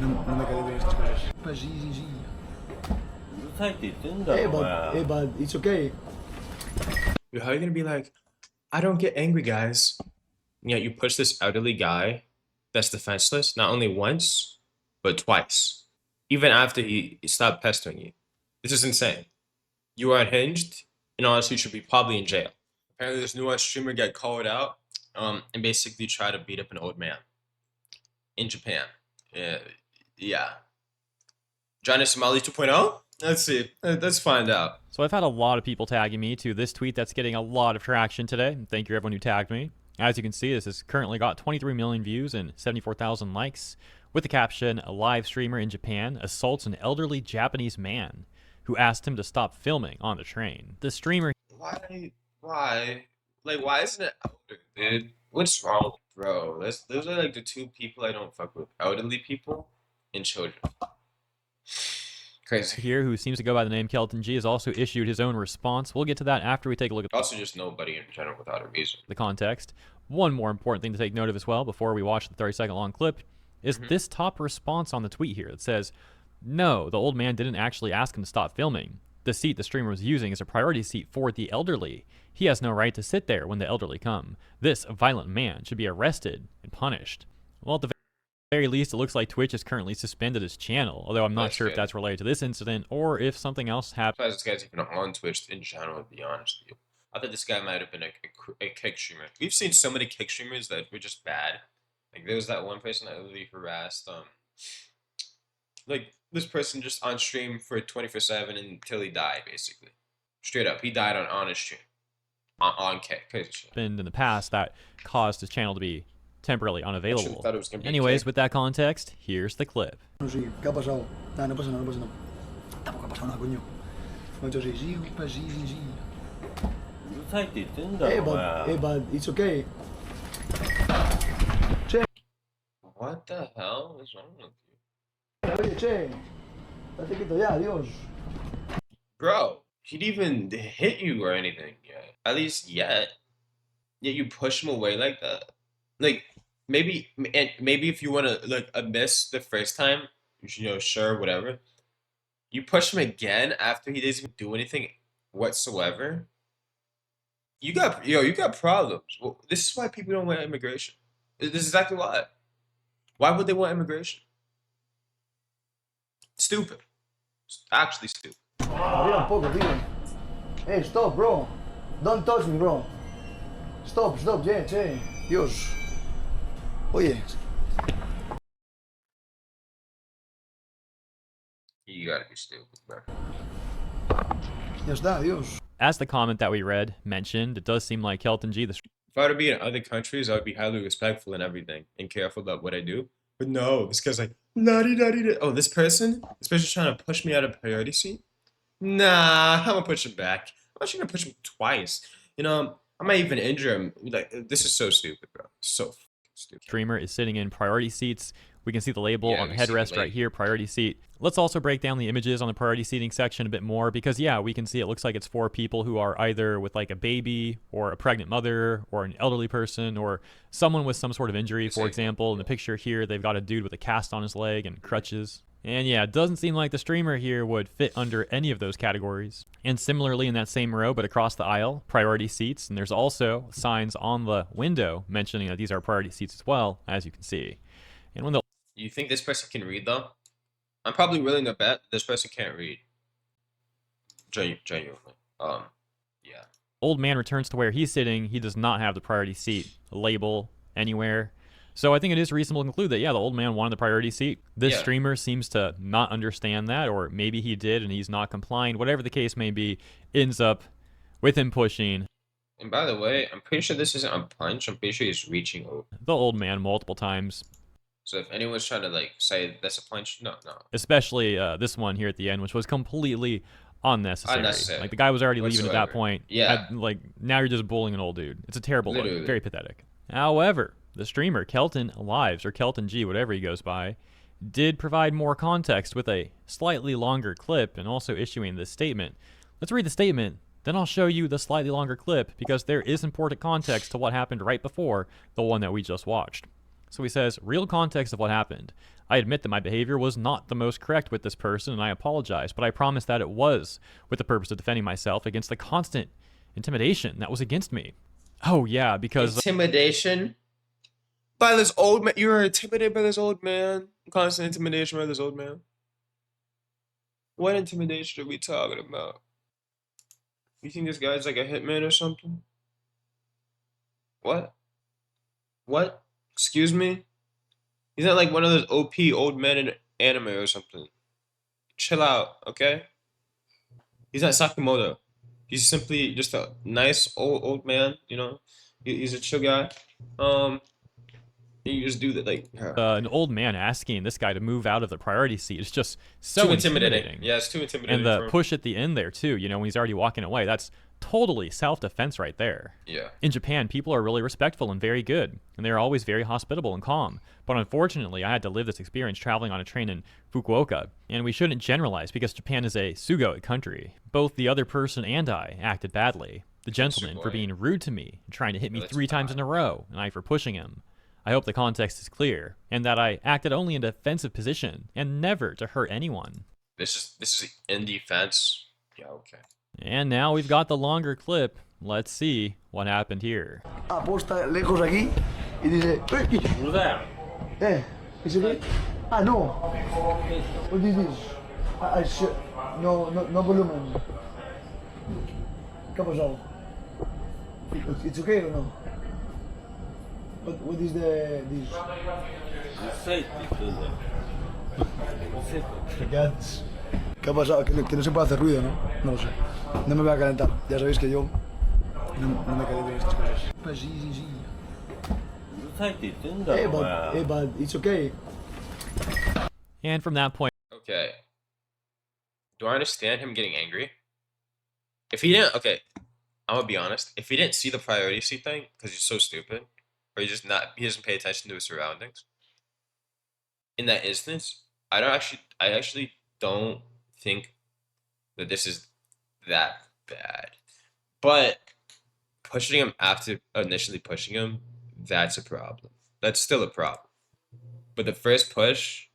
No me calibro estas cosas. Pues sí, sí, sí. Hey, but it's okay. How are you gonna be like, I don't get angry, guys? And yet you push this elderly guy that's defenseless not only once, but twice. Even after he stopped pestering you. This is insane. You are unhinged, and honestly, you should be probably in jail. Apparently, this new streamer got called out and basically tried to beat up an old man in Japan. Yeah. Johnny Somali 2.0? Let's see. Let's find out. So I've had a lot of people tagging me to this tweet that's getting a lot of traction today. Thank you everyone who tagged me. As you can see, this has currently got 23 million views and 74,000 likes, with the caption, "A live streamer in Japan assaults an elderly Japanese man who asked him to stop filming on the train." The streamer... Why? Like, why isn't it elder, dude? What's wrong, bro? Those are like the two people I don't fuck with. Elderly people and children. Crazy. Here, who seems to go by the name Kelton G, has also issued his own response. We'll get to that after we take a look at Also just nobody in general without a reason. The context. One more important thing to take note of as well before we watch the 30-second long clip is this top response on the tweet here that says, "No, the old man didn't actually ask him to stop filming. The seat the streamer was using is a priority seat for the elderly. He has no right to sit there when the elderly come. This violent man should be arrested and punished." Well, at the very least, it looks like Twitch has currently suspended his channel, although I'm not sure if that's related to this incident or if something else happened. This guy's even on Twitch in general, to be honest with you. I thought this guy might have been a kick streamer. We've seen so many kick streamers that were just bad. Like, there was that one person that really harassed, like, this person just on stream for 24/7 until he died, basically. Straight up, he died on his stream. On kick. In the past, that caused his channel to be temporarily unavailable. Anyways, with that context, here's the clip. Sí, ¿qué ha pasado? Nada, no pasa nada, no pasa nada. Tampoco ha pasado nada, coño. Me ha hecho así, sí, pues sí, sí, sí. Hey, but it's okay. Che. What the hell is wrong with you? Oye, che. Date quieto ya, Dios. Bro, he didn't even hit you or anything yet. At least yet. Yet you push him away like that. Like, maybe if you want to, like, miss the first time, you know, sure, whatever. You push him again after he doesn't even do anything whatsoever. You got problems. Well, this is why people don't want immigration. This is exactly why. Why would they want immigration? Stupid. Actually stupid. Arriba un poco, tío. Hey, stop, bro. Don't touch me, bro. Stop, che. Dios. Oye. You gotta be stupid, bro. Ya está, adiós. As the comment that we read mentioned, it does seem like Kelton G, the... If I were to be in other countries, I would be highly respectful and everything and careful about what I do. But no, this guy's like, la-di-da-di-da. Oh, this person's trying to push me out of priority seat? Nah, I'm gonna push him back. I'm actually gonna push him twice. You know, I might even injure him. Like, this is so stupid, bro. So stupid. Streamer is sitting in priority seats. We can see the label on the headrest right here, priority seat. Let's also break down the images on the priority seating section a bit more because, yeah, we can see it looks like it's for people who are either with like a baby or a pregnant mother or an elderly person or someone with some sort of injury, for example. In the picture here, they've got a dude with a cast on his leg and crutches. And yeah, it doesn't seem like the streamer here would fit under any of those categories. And similarly in that same row, but across the aisle, priority seats. And there's also signs on the window mentioning that these are priority seats as well, as you can see. And when the... You think this person can read, though? I'm probably willing to bet this person can't read. Genuinely. Yeah. Old man returns to where he's sitting. He does not have the priority seat label anywhere. So I think it is reasonable to conclude that, yeah, the old man wanted the priority seat. This streamer seems to not understand that, or maybe he did and he's not complying. Whatever the case may be, ends up with him pushing. And by the way, I'm pretty sure this isn't a punch. I'm pretty sure he's reaching over the old man multiple times. So if anyone's trying to, like, say that's a punch, no. Especially this one here at the end, which was completely unnecessary. Like, the guy was already leaving at that point. Yeah. Like, now you're just bullying an old dude. It's a terrible look. Very pathetic. However, the streamer, Kelton Lives, or Kelton G, whatever he goes by, did provide more context with a slightly longer clip and also issuing this statement. Let's read the statement, then I'll show you the slightly longer clip because there is important context to what happened right before the one that we just watched. So he says, real context of what happened. I admit that my behavior was not the most correct with this person, and I apologize, but I promise that it was with the purpose of defending myself against the constant intimidation that was against me. Oh yeah, because intimidation by this old man. You were intimidated by this old man. Constant intimidation by this old man. What intimidation are we talking about? You think this guy's like a hitman or something? What? What? Excuse me? He's not like one of those OP old men in anime or something. Chill out, okay? He's not Sakamoto. He's simply just a nice old man, you know? He's a chill guy. You just do that, like... an old man asking this guy to move out of the priority seat is just so too intimidating. Yeah, it's too intimidating. And the push at the end there, too, you know, when he's already walking away, that's totally self-defense right there. Yeah. In Japan, people are really respectful and very good, and they're always very hospitable and calm. But unfortunately, I had to live this experience traveling on a train in Fukuoka, and we shouldn't generalize because Japan is a sugoi country. Both the other person and I acted badly. The gentleman for being rude to me and trying to hit me 3 times in a row, and I for pushing him. I hope the context is clear, and that I acted only in a defensive position, and never to hurt anyone. This is in defense. Yeah, okay. And now we've got the longer clip. Let's see what happened here. Aposta lejos aquí y dice, ¿es okay? Ah, no. What is this? No volumen. ¿Qué ha pasado? It's okay or no? What is this? ¿Qué ha pasado? Que no se puede hacer ruido, ¿no? No lo sé. No me voy a calentar. Ya sabéis que yo no me caliento en estas cosas. Pues sí. But it's okay. And from that point... Okay. Do I understand him getting angry? If he didn't... Okay. I'm gonna be honest. If he didn't see the priority seat thing, because he's so stupid, or he doesn't pay attention to his surroundings, in that instance, I actually don't think that this is that bad. But pushing him after initially pushing him, that's a problem. That's still a problem. But the first push,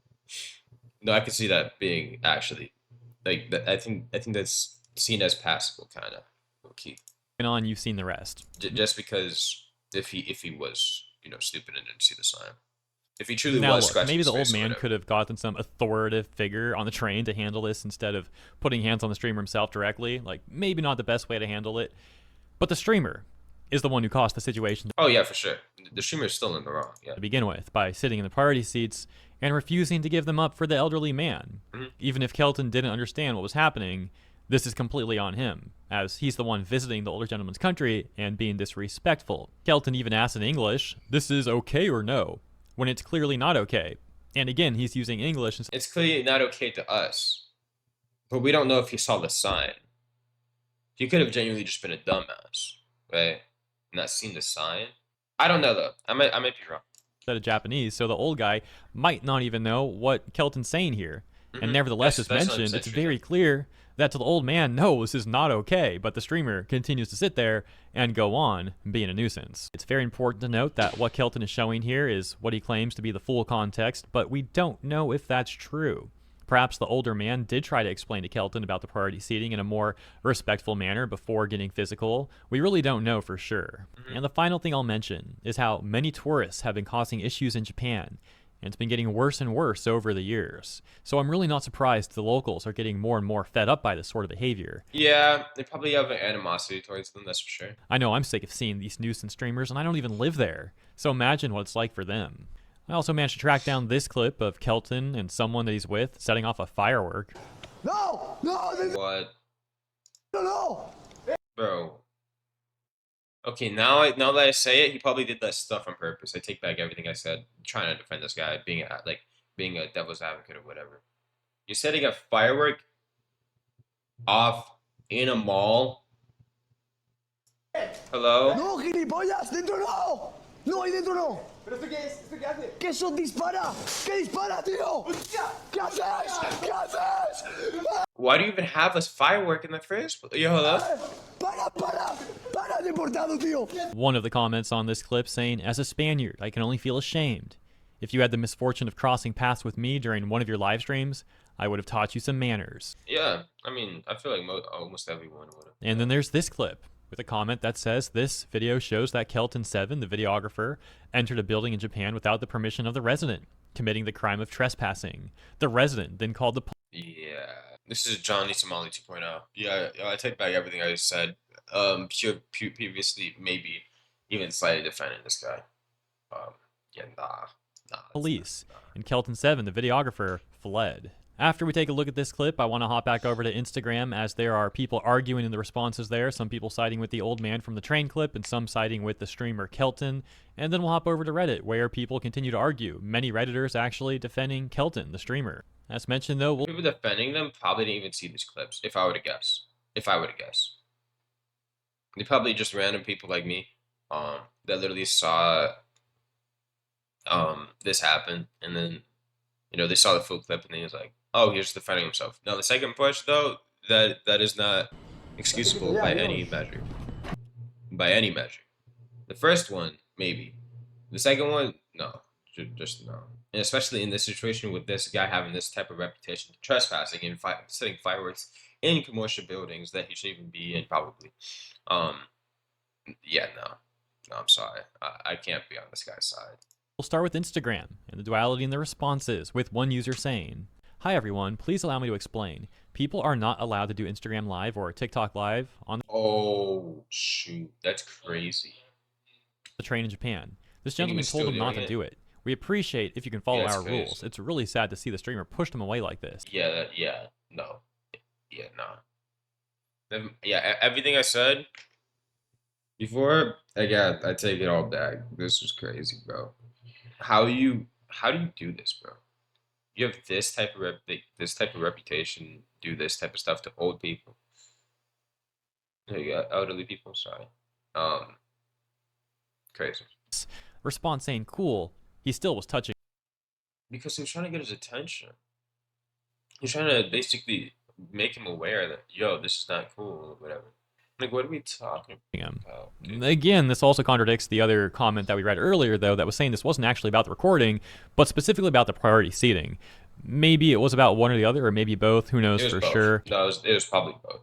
no, I can see that being actually like that. I think that's seen as passable, kind of okay. On, you've seen the rest. Just because if he was stupid and didn't see the sign. If he truly now, was look, maybe the old man could have gotten some authoritative figure on the train to handle this instead of putting hands on the streamer himself directly. Like, maybe not the best way to handle it. But the streamer is the one who caused the situation. Oh, yeah, for sure. The streamer is still in the wrong, yeah. To begin with, by sitting in the priority seats and refusing to give them up for the elderly man. Mm-hmm. Even if Kelton didn't understand what was happening, this is completely on him, as he's the one visiting the older gentleman's country and being disrespectful. Kelton even asked in English, "This is okay or no?" when it's clearly not okay. And again, he's using English. It's clearly not okay to us, but we don't know if he saw the sign. He could have genuinely just been a dumbass, right? Not seen the sign. I don't know though. I might be wrong. Instead of Japanese, so the old guy might not even know what Kelton's saying here. Mm-hmm. And nevertheless, as mentioned, it's very clear that to the old man, no, this is not okay, but the streamer continues to sit there and go on being a nuisance. It's very important to note that what Kelton is showing here is what he claims to be the full context, but we don't know if that's true. Perhaps the older man did try to explain to Kelton about the priority seating in a more respectful manner before getting physical. We really don't know for sure. Mm-hmm. And the final thing I'll mention is how many tourists have been causing issues in Japan, and it's been getting worse and worse over the years. So I'm really not surprised the locals are getting more and more fed up by this sort of behavior. Yeah, they probably have an animosity towards them, that's for sure. I know I'm sick of seeing these nuisance streamers, and I don't even live there. So imagine what it's like for them. I also managed to track down this clip of Kelton and someone that he's with setting off a firework. No! What? No! Bro. Okay, now that I say it, he probably did that stuff on purpose. I take back everything I said. I'm trying to defend this guy, being a devil's advocate or whatever. You're setting a firework off in a mall. Hello? No, gilipollas, dentro no. No, ahí dentro no. ¿Pero esto qué es? ¿Esto qué hace? ¿Qué eso dispara? ¿Qué dispara, tío? ¿Qué haces? ¿Qué haces? Why do you even have this firework in the first place? Yo, hello? Para, deportado, tío. One of the comments on this clip saying, "As a Spaniard, I can only feel ashamed." If you had the misfortune of crossing paths with me during one of your live streams, I would have taught you some manners. Yeah, I mean, I feel like almost everyone would have. And then there's this clip with a comment that says this video shows that Kelton7, the videographer, entered a building in Japan without the permission of the resident, committing the crime of trespassing. The resident then called the Yeah, this is Johnny Somali 2.0. Yeah, I take back everything I just said. Previously, maybe even slightly defending this guy. Yeah, nah. police, and Kelton7, the videographer, fled. After we take a look at this clip, I want to hop back over to Instagram as there are people arguing in the responses there, some people siding with the old man from the train clip and some siding with the streamer Kelton, and then we'll hop over to Reddit where people continue to argue, many Redditors actually defending Kelton, the streamer. As mentioned though, people defending them probably didn't even see these clips, if I were to guess. They probably just random people like me, that literally saw this happen, and then they saw the full clip and then he was like, oh, he's defending himself. Now the second push though, that is not excusable by any measure. The first one, maybe. The second one, no. Just no. And especially in this situation with this guy having this type of reputation, trespassing and setting fireworks in commercial buildings that he shouldn't even be in, probably. Yeah, no, I'm sorry. I can't be on this guy's side. We'll start with Instagram and the duality in the responses, with one user saying, "Hi everyone, please allow me to explain. People are not allowed to do Instagram Live or TikTok Live on Oh, shoot. That's crazy. the train in Japan. This gentleman told him not to do it. We appreciate if you can follow our rules. It's really sad to see the streamer pushed him away like this." No. Everything I said before, again, I take it all back. This was crazy, bro. How do you do this, bro? You have this type of reputation, do this type of stuff to old people. Elderly people, sorry. Crazy. Response saying, "Cool." He still was touching. Because he was trying to get his attention. He's trying to basically make him aware that, yo, this is not cool or whatever. Like, what are we talking about? Dude? Again, this also contradicts the other comment that we read earlier, though, that was saying this wasn't actually about the recording, but specifically about the priority seating. Maybe it was about one or the other, or maybe both. Who knows for sure? No, it was probably both.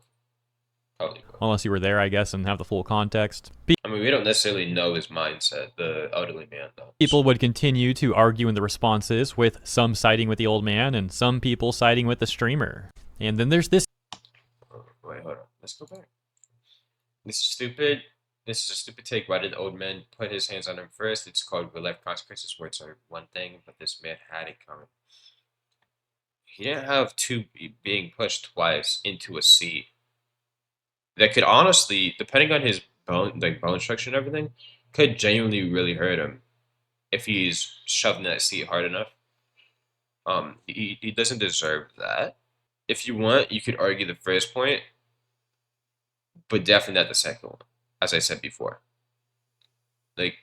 Unless you were there, I guess, and have the full context. I mean, we don't necessarily know his mindset, the elderly man, though. People would continue to argue in the responses, with some siding with the old man and some people siding with the streamer. And then there's this. Wait, hold on. Let's go back. This is stupid. This is a stupid take. Why did the old man put his hands on him first? It's called real life consequences. Words are one thing, but this man had it coming. He didn't have two being pushed twice into a seat. That could honestly, depending on his bone structure and everything, could genuinely really hurt him if he's shoved in that seat hard enough. He doesn't deserve that. If you want, you could argue the first point, but definitely not the second one, as I said before. Like,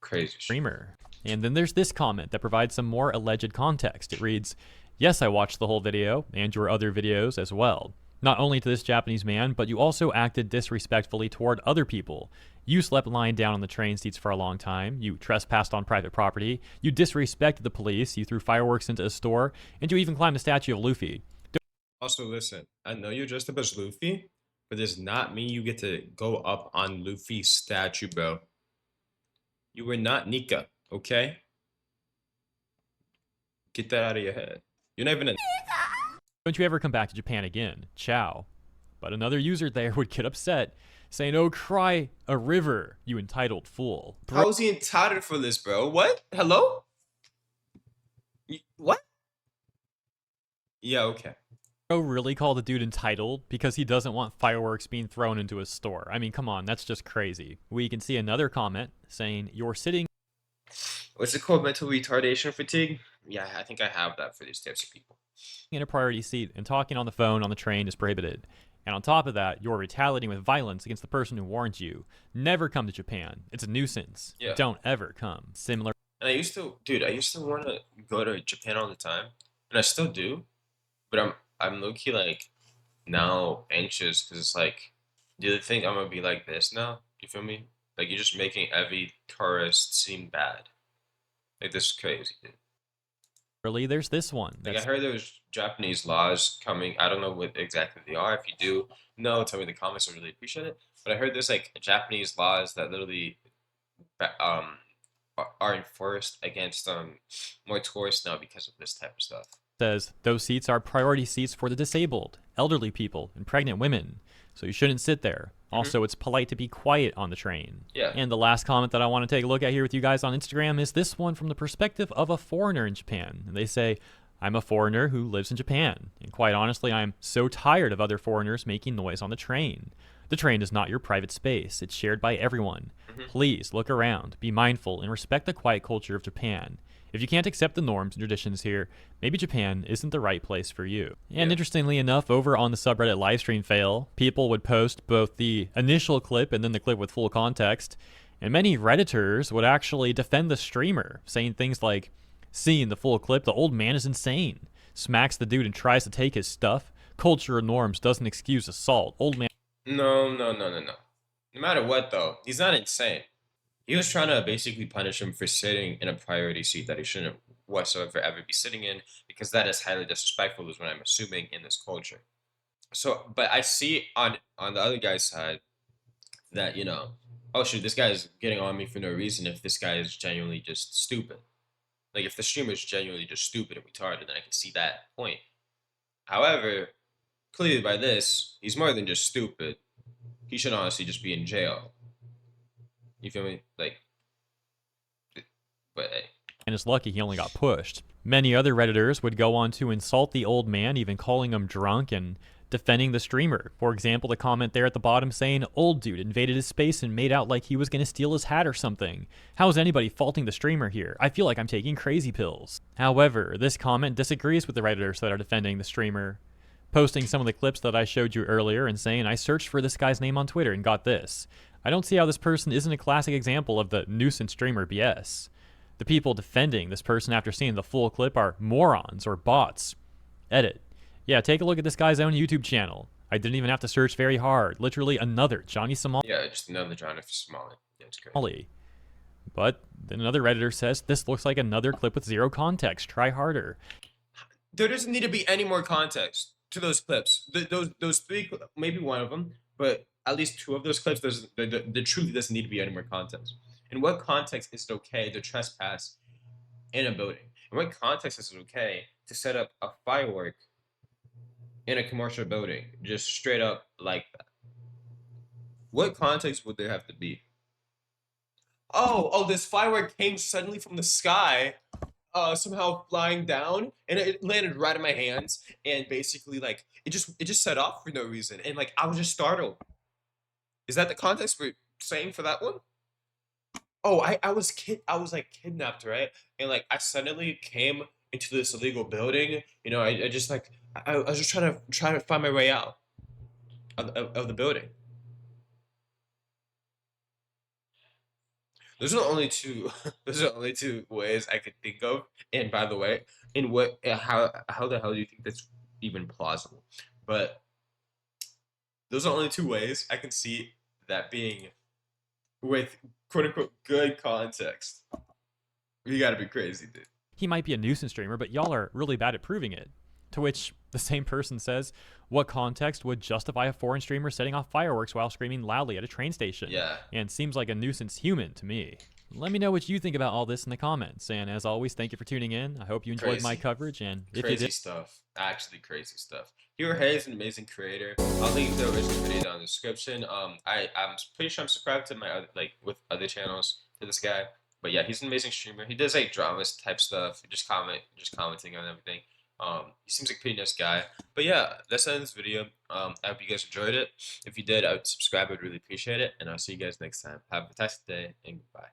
crazy streamer. And then there's this comment that provides some more alleged context. It reads, "Yes, I watched the whole video and your other videos as well. Not only to this Japanese man, but you also acted disrespectfully toward other people. You slept lying down on the train seats for a long time. You trespassed on private property. You disrespected the police. You threw fireworks into a store. And you even climbed the statue of Luffy." Also, listen, I know you're dressed up as Luffy, but does not mean you get to go up on Luffy's statue, bro. You were not Nika, okay? Get that out of your head. You're not even a... "Don't you ever come back to Japan again. Ciao." But another user there would get upset, saying, "Oh, cry a river, you entitled fool." How is he entitled for this, bro? What? Hello? What? Yeah, okay. Bro really call the dude entitled because he doesn't want fireworks being thrown into his store. I mean, come on, that's just crazy. We can see another comment saying, "You're sitting..." What's it called? Mental retardation fatigue? Yeah, I think I have that for these types of people. "In a priority seat and talking on the phone on the train is prohibited. And on top of that, you're retaliating with violence against the person who warned you. Never come to Japan. It's a nuisance. Yeah. Don't ever come." Similar. And I used to want to go to Japan all the time, and I still do, but I'm low-key like now anxious because it's like, do they think I'm gonna be like this now? You feel me? Like, you're just making every tourist seem bad. Like, this is crazy, dude. Really, there's this one. Like, I heard there's Japanese laws coming. I don't know what exactly they are. If you do know, tell me in the comments. I really appreciate it. But I heard there's like Japanese laws that literally are enforced against more tourists now because of this type of stuff. Says those seats are priority seats for the disabled, elderly people, and pregnant women. So you shouldn't sit there. Also, it's polite to be quiet on the train. Yeah. And the last comment that I want to take a look at here with you guys on Instagram is this one from the perspective of a foreigner in Japan. And they say, I'm a foreigner who lives in Japan. And quite honestly, I'm so tired of other foreigners making noise on the train. The train is not your private space. It's shared by everyone. Please look around, be mindful, and respect the quiet culture of Japan. If you can't accept the norms and traditions here, maybe Japan isn't the right place for you. And interestingly enough, over on the subreddit livestream fail, people would post both the initial clip and then the clip with full context, and many Redditors would actually defend the streamer, saying things like, seeing the full clip, the old man is insane, smacks the dude and tries to take his stuff, culture and norms doesn't excuse assault, old man... No. No matter what, though, he's not insane. He was trying to basically punish him for sitting in a priority seat that he shouldn't whatsoever ever be sitting in, because that is highly disrespectful, is what I'm assuming in this culture. So, but I see on the other guy's side that, you know, oh shoot, this guy is getting on me for no reason if this guy is genuinely just stupid. Like, if the streamer is genuinely just stupid and retarded, then I can see that point. However, clearly by this, he's more than just stupid. He should honestly just be in jail. You feel me? Like, but hey. And it's lucky he only got pushed. Many other Redditors would go on to insult the old man, even calling him drunk and defending the streamer. For example, the comment there at the bottom saying, old dude invaded his space and made out like he was going to steal his hat or something. How is anybody faulting the streamer here? I feel like I'm taking crazy pills. However, this comment disagrees with the Redditors that are defending the streamer, posting some of the clips that I showed you earlier and saying, I searched for this guy's name on Twitter and got this. I don't see how this person isn't a classic example of the nuisance streamer BS. The people defending this person after seeing the full clip are morons or bots. Edit. Yeah, take a look at this guy's own YouTube channel. I didn't even have to search very hard. Literally another Johnny Somali. Yeah, just another Johnny Somali. Yeah, it's great. But then another Redditor says, this looks like another clip with zero context. Try harder. There doesn't need to be any more context to those clips. Those three, maybe one of them, but at least two of those clips, there truly doesn't need to be any more context. In what context is it okay to trespass in a building? In what context is it okay to set up a firework in a commercial building, just straight up like that? What context would there have to be? Oh, this firework came suddenly from the sky, somehow flying down, and it landed right in my hands, and basically, like, it just set off for no reason, and like I was just startled. Is that the context we're saying for that one? Oh, I was like kidnapped, right? And like I suddenly came into this illegal building. You know, I just like I was just trying to find my way out of the building. Those are the only two. Those are the only two ways I could think of. And by the way, how the hell do you think that's even plausible? But those are the only two ways I can see that being with quote unquote good context. You gotta be crazy, dude. He might be a nuisance streamer, but y'all are really bad at proving it. To which the same person says, what context would justify a foreign streamer setting off fireworks while screaming loudly at a train station? Yeah. And seems like a nuisance human to me. Let me know what you think about all this in the comments. And as always, thank you for tuning in. I hope you enjoyed my coverage. And if you did, stuff. Actually crazy stuff. Hero Hay is an amazing creator. I'll leave the original video down in the description. I'm pretty sure I'm subscribed to my other, with other channels to this guy. But yeah, he's an amazing streamer. He does like dramas type stuff. Just commenting on everything. He seems like a pretty nice guy. But yeah, that's the end of this video. I hope you guys enjoyed it. If you did, I would subscribe. I'd really appreciate it. And I'll see you guys next time. Have a fantastic day and goodbye.